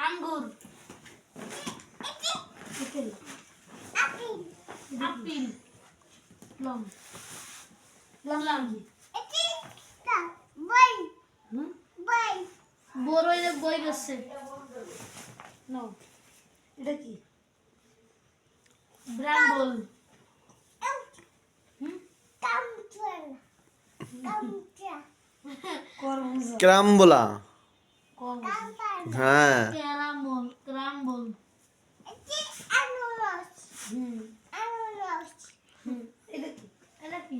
আঙ্গুর apple long long long বড়ই বই গেছে নো এটা কি ব্রাম্বল ক্রাম্বলা হ্যাঁ ক্যারামল ক্রাম্বল এটা কি এটা কি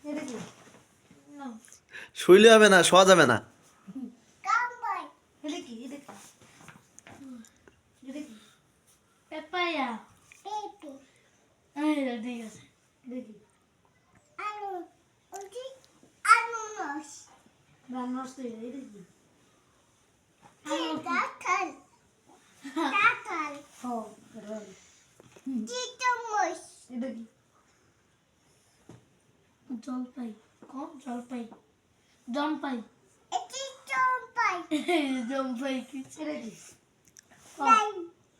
এটা কি নো শুইলে হবে না, শোয়া যাবে না। এটা কি এটা কি এটা কি পেপায়া এটা ঠিক আছে এটা কি রান্নার তো এটা কি ও এটা কি জলপাই কম জলপাই জলপাই জলপাই কি এটা কি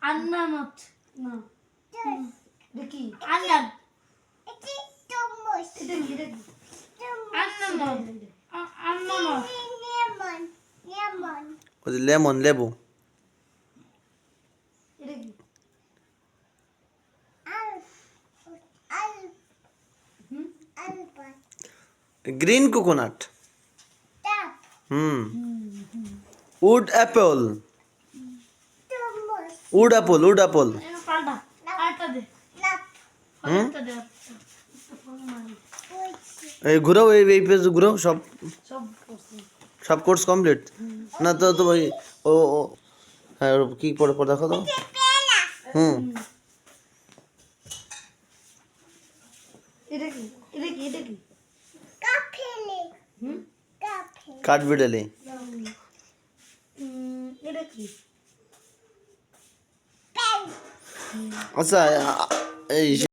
আন্নানট না এটা কি আন্নান এটা কি এটা কি আন্নানট আন্নানট ওই যে লেমন, লেবু। এটা কি green coconut. Would Apple, would Apple, would Apple. এটা পাল্টা আরেকটা দে আরেকটা দে এই ঘুরাও, এই পেজ ঘুরাও, সব সব সব কোর্স কমপ্লিট না তো তো ওই ও ও হ্যাঁ কি পড়ে পড়ে দেখো তো। এটা কি এটা কি এটা কি কাঠবিড়ালি। এটা কি আচ্ছা এই